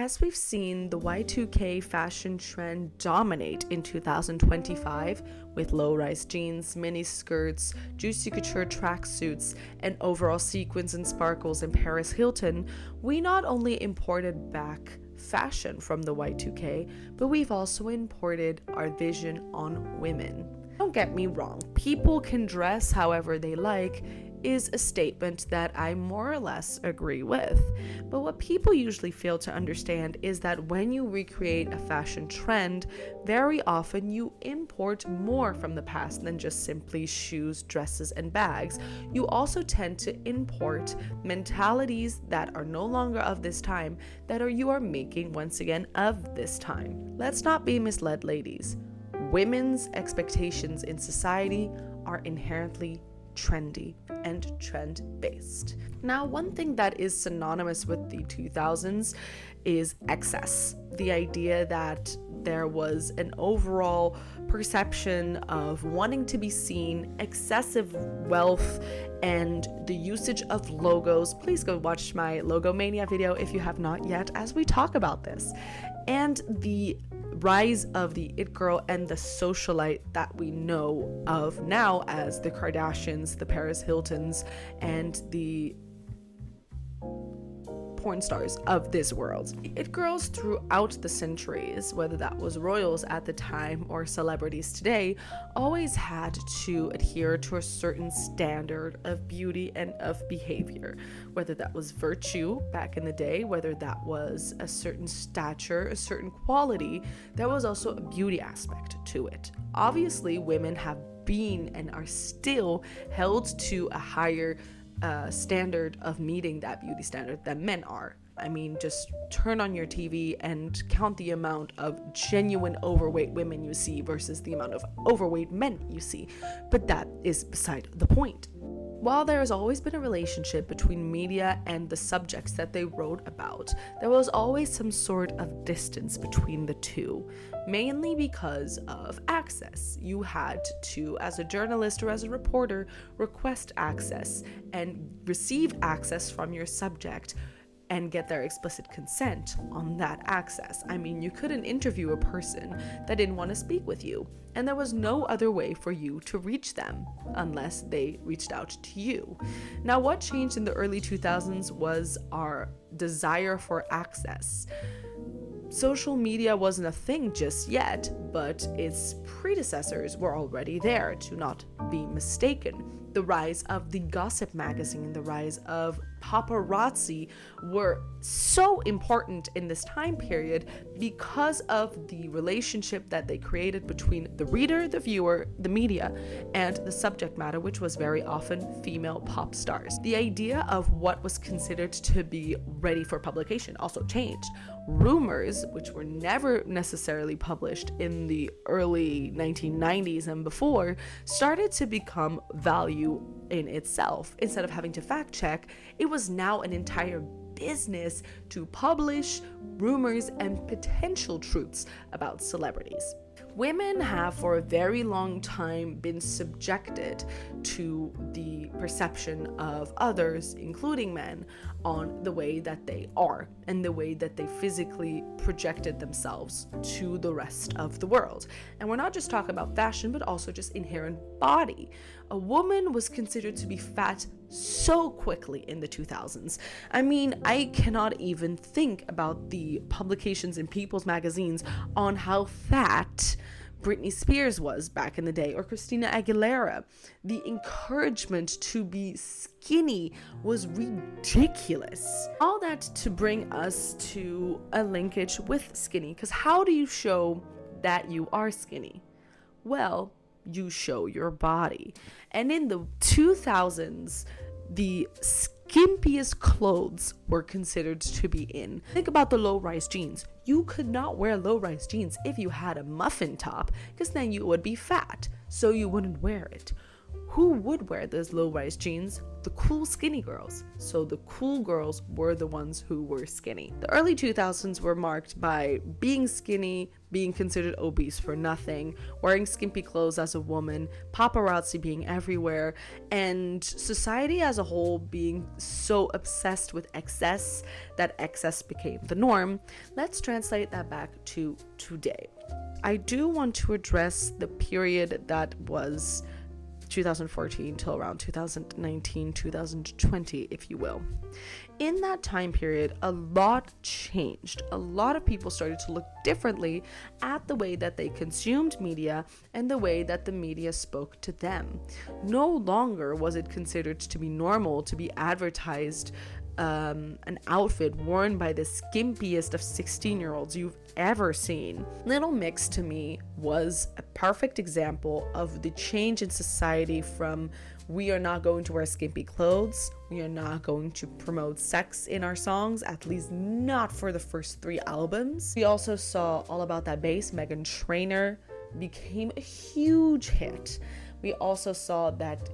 As we've seen the Y2K fashion trend dominate in 2025 with low-rise jeans, mini skirts, juicy couture tracksuits, and overall sequins and sparkles in Paris Hilton, we not only imported back fashion from the Y2K, but we've also imported our vision on women. Don't get me wrong, people can dress however they like is a statement that I more or less agree with. But what people usually fail to understand is that when you recreate a fashion trend, very often you import more from the past than just simply shoes, dresses, and bags. You also tend to import mentalities that are no longer of this time, you are making once again of this time. Let's not be misled, ladies. Women's expectations in society are inherently trendy and trend-based. Now, one thing that is synonymous with the 2000s is excess. The idea that there was an overall perception of wanting to be seen, excessive wealth, and the usage of logos. Please go watch my Logo Mania video if you have not yet, as we talk about this. And the rise of the it girl and the socialite that we know of now as the Kardashians, the Paris Hiltons, and the porn stars of this world. It girls throughout the centuries, whether that was royals at the time or celebrities today, always had to adhere to a certain standard of beauty and of behavior, whether that was virtue back in the day, whether that was a certain stature, a certain quality. There was also a beauty aspect to it. Obviously, women have been and are still held to a higher standard of meeting that beauty standard than men are. I mean, just turn on your TV and count the amount of genuine overweight women you see versus the amount of overweight men you see. But that is beside the point. While there has always been a relationship between media and the subjects that they wrote about, there was always some sort of distance between the two, mainly because of access. You had to, as a journalist or as a reporter, request access and receive access from your subject and get their explicit consent on that access. I mean, you couldn't interview a person that didn't want to speak with you, and there was no other way for you to reach them unless they reached out to you. Now, what changed in the early 2000s was our desire for access. Social media wasn't a thing just yet, but its predecessors were already there, to not be mistaken. The rise of the gossip magazine, the rise of paparazzi were so important in this time period because of the relationship that they created between the reader, the viewer, the media, and the subject matter, which was very often female pop stars. The idea of what was considered to be ready for publication also changed. Rumors, which were never necessarily published in the early 1990s and before, started to become value in itself. Instead of having to fact check, it was now an entire business to publish rumors and potential truths about celebrities. Women have for a very long time been subjected to the perception of others, including men, on the way that they are and the way that they physically projected themselves to the rest of the world. And we're not just talking about fashion, but also just inherent body. A woman was considered to be fat so quickly in the 2000s. I mean, I cannot even think about the publications in People's magazines on how fat Britney Spears was back in the day, or Christina Aguilera. The encouragement to be skinny was ridiculous. All that to bring us to a linkage with skinny, because how do you show that you are skinny? Well, you show your body. And in the 2000s, the skimpiest clothes were considered to be in. Think about the low-rise jeans. You could not wear low-rise jeans if you had a muffin top, because then you would be fat, so you wouldn't wear it. Who would wear those low-rise jeans? The cool skinny girls. So the cool girls were the ones who were skinny. The early 2000s were marked by being skinny, being considered obese for nothing, wearing skimpy clothes as a woman, paparazzi being everywhere, and society as a whole being so obsessed with excess that excess became the norm. Let's translate that back to today. I do want to address the period that was 2014 till around 2019, 2020, if you will. In that time period, a lot changed. A lot of people started to look differently at the way that they consumed media and the way that the media spoke to them. No longer was it considered to be normal to be advertised an outfit worn by the skimpiest of 16-year-olds you've ever seen. Little Mix to me was a perfect example of the change in society from we are not going to wear skimpy clothes, we are not going to promote sex in our songs, at least not for the first 3 albums. We also saw All About That Bass, Meghan Trainor became a huge hit. We also saw that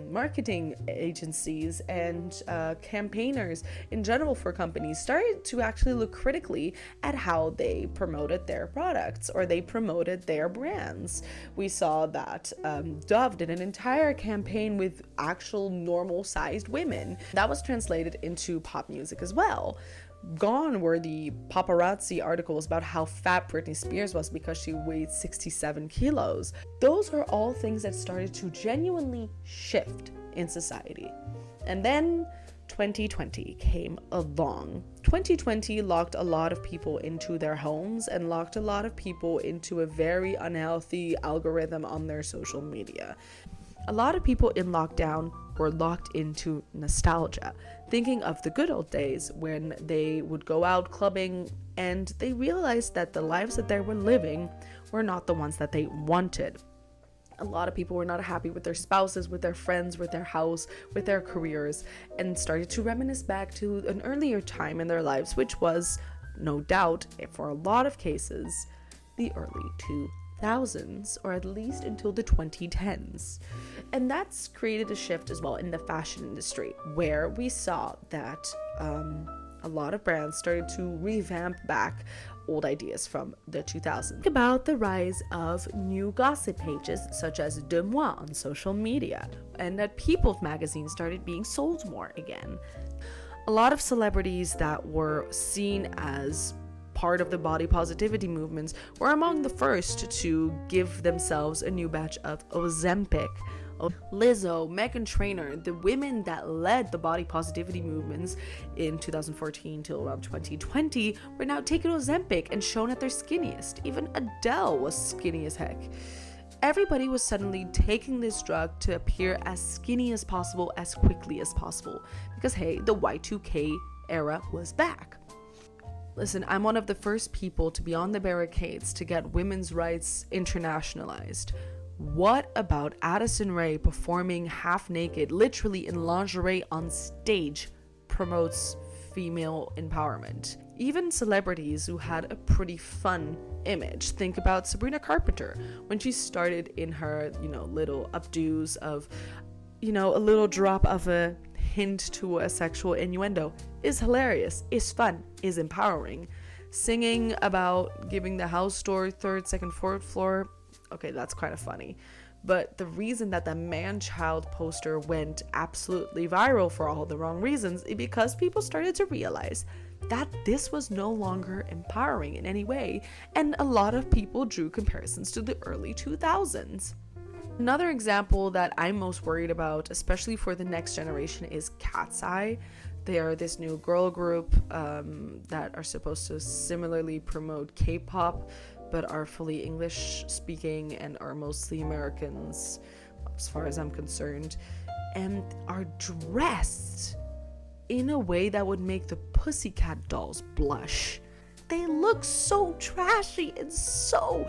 marketing agencies and campaigners in general for companies started to actually look critically at how they promoted their products or they promoted their brands. We saw that Dove did an entire campaign with actual normal sized women. That was translated into pop music as well. Gone were the paparazzi articles about how fat Britney Spears was because she weighed 67 kilos. Those are all things that started to genuinely shift in society. And then 2020 came along. 2020 locked a lot of people into their homes and locked a lot of people into a very unhealthy algorithm on their social media. A lot of people in lockdown were locked into nostalgia, thinking of the good old days when they would go out clubbing and they realized that the lives that they were living were not the ones that they wanted. A lot of people were not happy with their spouses, with their friends, with their house, with their careers, and started to reminisce back to an earlier time in their lives, which was, no doubt, for a lot of cases, the early 2000s, or at least until the 2010s. And that's created a shift as well in the fashion industry, where we saw that a lot of brands started to revamp back old ideas from the 2000s. Think about the rise of new gossip pages such as De Moi on social media, and that People magazine started being sold more again. A lot of celebrities that were seen as part of the body positivity movements were among the first to give themselves a new batch of Ozempic. Lizzo, Meghan Trainor, the women that led the body positivity movements in 2014 till around 2020 were now taking Ozempic and shown at their skinniest. Even Adele was skinny as heck. Everybody was suddenly taking this drug to appear as skinny as possible, as quickly as possible. Because hey, the Y2K era was back. Listen, I'm one of the first people to be on the barricades to get women's rights internationalized. What about Addison Rae performing half naked, literally in lingerie on stage, promotes female empowerment? Even celebrities who had a pretty fun image. Think about Sabrina Carpenter when she started in her, little updos of, a little drop of a hint to a sexual innuendo. Is hilarious, is fun, is empowering. Singing about giving the house door, 3rd, 2nd, 4th floor. Okay, that's kind of funny. But the reason that the man-child poster went absolutely viral for all the wrong reasons is because people started to realize that this was no longer empowering in any way, and a lot of people drew comparisons to the early 2000s. Another example that I'm most worried about, especially for the next generation, is Cat's Eye. They are this new girl group that are supposed to similarly promote K-pop, but are fully English speaking and are mostly Americans, as far as I'm concerned, and are dressed in a way that would make the Pussycat Dolls blush. They look so trashy and so...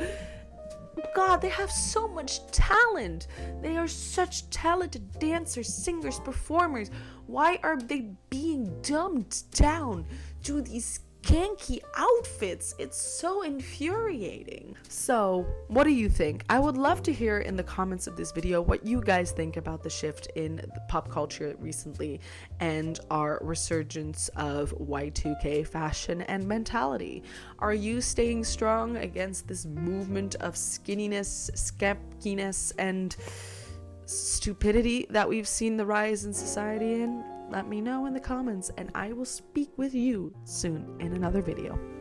God, they have so much talent. They are such talented dancers, singers, performers. Why are they being dumbed down to these janky outfits. It's so infuriating. So, what do you think? I would love to hear in the comments of this video what you guys think about the shift in pop culture recently and our resurgence of Y2K fashion and mentality. Are you staying strong against this movement of skinniness, scamkiness, and stupidity that we've seen the rise in society in? Let me know in the comments, and I will speak with you soon in another video.